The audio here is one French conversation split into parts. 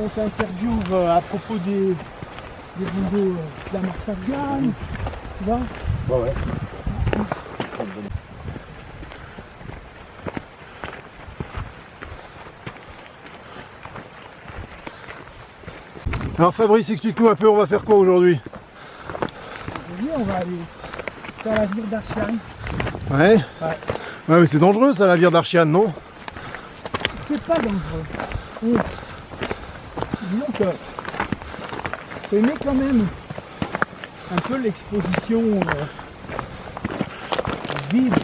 on t'interviewe à propos des bouleaux de la marche afghane, tu vois. Ouais, ouais. Alors Fabrice, explique-nous un peu, on va faire quoi aujourd'hui? Aujourd'hui, on va aller faire la vire d'Archian. Ouais. Ouais. Ouais, mais c'est dangereux ça, la vire d'Archian, non? C'est pas dangereux. Et disons que j'aimais quand même un peu l'exposition vide.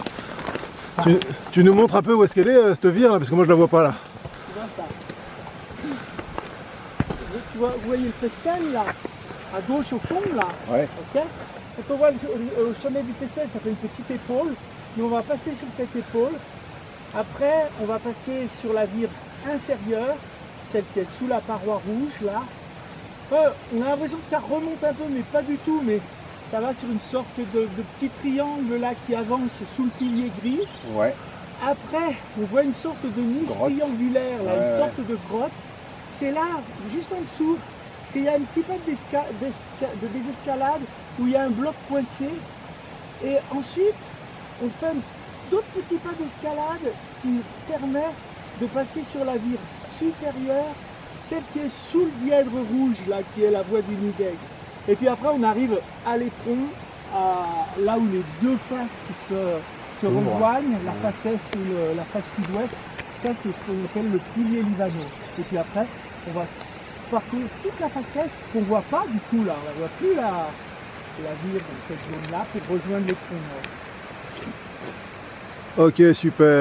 Tu nous montres un peu où est-ce qu'elle est, cette vire là, parce que moi je la vois pas là. Tu vois ça. Tu vois, vous voyez le Festel là, à gauche au fond là. Ouais. Ok. Quand on voit au sommet du Festel, ça fait une petite épaule. Nous on va passer sur cette épaule. Après, on va passer sur la vire inférieure, celle qui est sous la paroi rouge là. On a l'impression que ça remonte un peu, mais pas du tout. Mais ça va sur une sorte de petit triangle là qui avance sous le pilier gris. Ouais. Après, on voit une sorte de niche triangulaire, là, Ouais, une sorte de grotte. C'est là, juste en dessous, qu'il y a une petite de désescalade où il y a un bloc coincé. Et ensuite, on fait d'autres petits pas d'escalade qui permet de passer sur la vire supérieure, celle qui est sous le dièdre rouge, là, qui est la voie du Nideg. Et puis après, on arrive à l'éperon, là où les deux faces se rejoignent, la face est et la face sud-ouest. Ça, c'est ce qu'on appelle le pilier livanais. Et puis après, on va parcourir toute la face est qu'on ne voit pas du tout là. On ne voit plus la vire dans cette zone-là pour rejoindre l'éperon nord. Ok, super.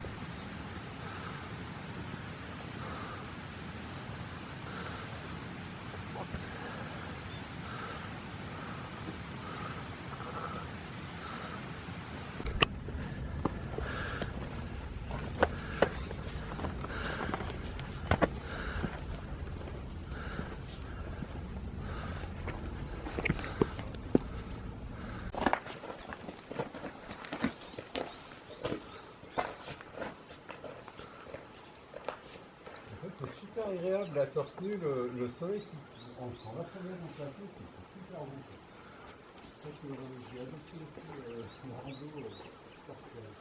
C'est super agréable la torse nue, le soleil qui on le sent vachement bien dans le plateau, c'est super bon. Je pense que j'ai adopté aussi la rando parfaite.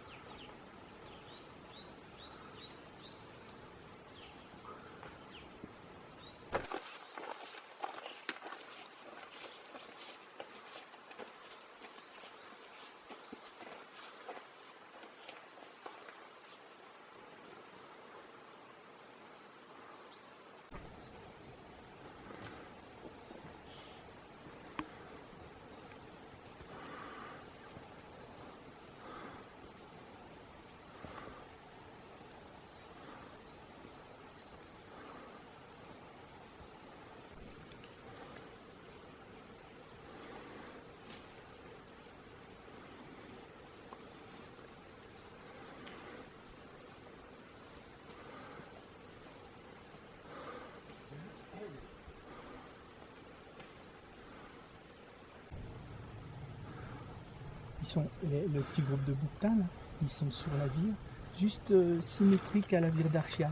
Ils sont, le petit groupe de bouquetins, là, ils sont sur la vire, juste symétrique à la vire d'Archian.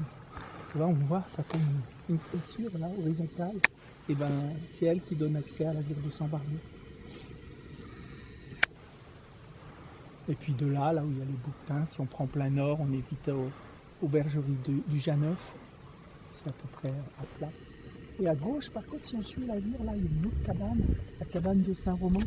Là, on voit, ça fait une fissure là, horizontale. Et ben, c'est elle qui donne accès à la vire de Sambardou. Et puis de là, là où il y a les bouquetins, si on prend plein nord, on est vite aux bergeries du Janeuf. C'est à peu près à plat. Et à gauche, par contre, si on suit la vire, là, il y a une autre cabane, la cabane de Saint-Romain,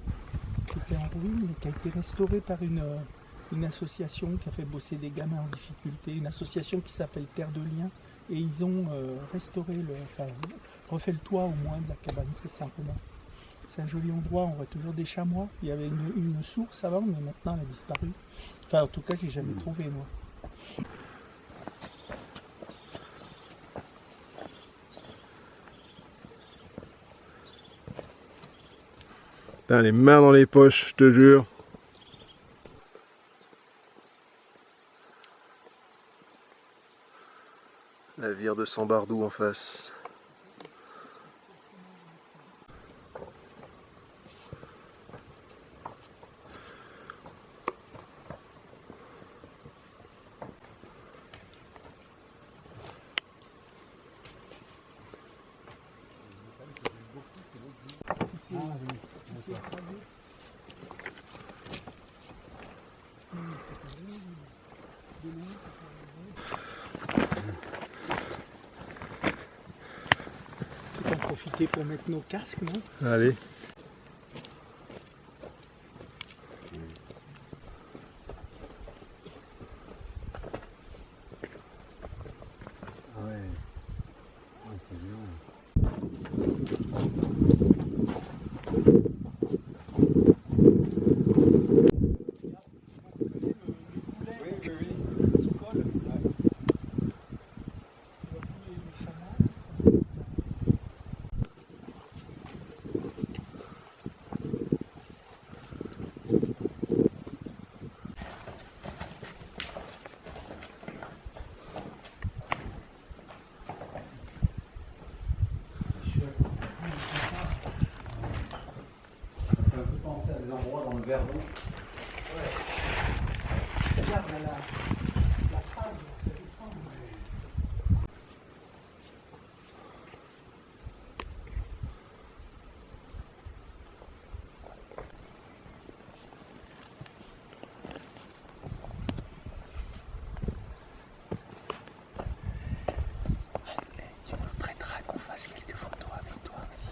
qui était en ruine et qui a été restaurée par une association qui a fait bosser des gamins en difficulté, une association qui s'appelle Terre de Liens, et ils ont restauré, refait le toit au moins de la cabane de Saint-Romain. C'est un joli endroit, on voit toujours des chamois. Il y avait une source avant, mais maintenant elle a disparu. Enfin, en tout cas, j'ai jamais trouvé, moi. Putain, les mains dans les poches, je te jure. La vire de Sambardou en face. oui, C'est d'accord. écrasé. On va en profiter pour mettre nos casques, non? Allez. Ah ouais. Ah, c'est bien. Oui, oui, oui. Qui colle. Ça fait un peu penser à des endroits dans le Verdon. Regarde la page, ça descend. Tu me prêteras qu'on fasse quelques photos avec toi aussi.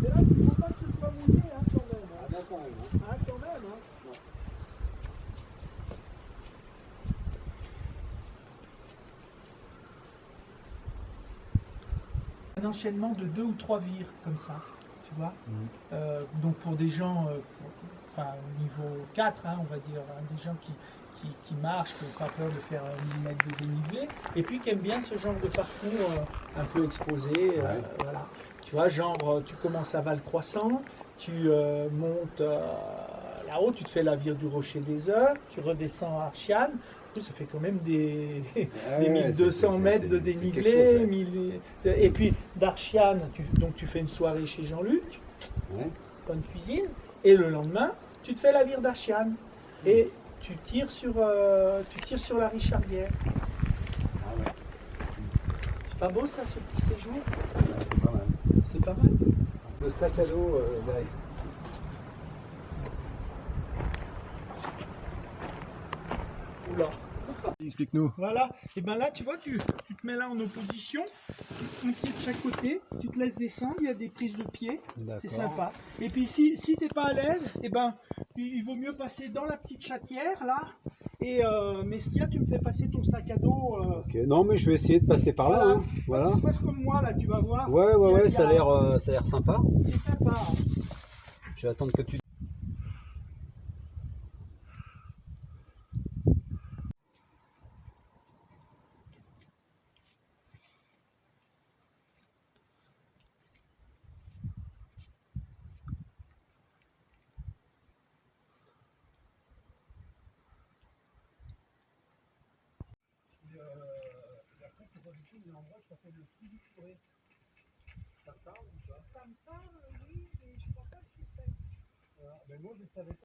Mais là, il ne faut pas que ce soit mouillé, hein, quand même. Ah, bien quand même. Hein. Ah, quand même, hein. Un enchaînement de 2 ou 3 vires, comme ça, tu vois. Donc pour des gens, enfin au niveau 4, hein, on va dire, hein, des gens qui marchent, qui n'ont pas peur de faire 1 millimètre de dénivelé, et puis qui aiment bien ce genre de parcours un peu exposé. Voilà. Tu vois, genre, tu commences à Val-Croissant, tu montes là-haut, tu te fais la vire du Rocher des Heures, tu redescends à Archiane. Ça fait quand même des, Ah des ouais, 1200 mètres de c'est quelque dénivelé. chose, ouais. Et puis d'Archiane, donc tu fais une soirée chez Jean-Luc, Ouais. bonne cuisine, et le lendemain, tu te fais la vire d'Archiane. Et tu tires sur la Richardière. Ah ouais. C'est pas beau ça, ce petit séjour? Ouais, c'est pas mal. C'est pas mal. Le sac à dos derrière. Oula. Explique-nous. Voilà, et bien là, tu vois, tu te mets là en opposition, un pied de chaque côté, tu te laisses descendre, il y a des prises de pied, c'est sympa. Et puis si t'es pas à l'aise, et ben il vaut mieux passer dans la petite chatière là, et mais ce qu'il y a, tu me fais passer ton sac à dos. Ok, non mais je vais essayer de passer par là. Voilà, Hein. Voilà. passe comme moi là, tu vas voir. Ouais, Il y ça a l'air sympa. C'est sympa. Je vais attendre que tu. Et après, tu revisiter un endroit qui s'appelle le Puy du Fourré. Ça te parle ou pas? Ça me parle, oui, mais je crois pas que c'est ça. Voilà. Ben moi, je savais pas.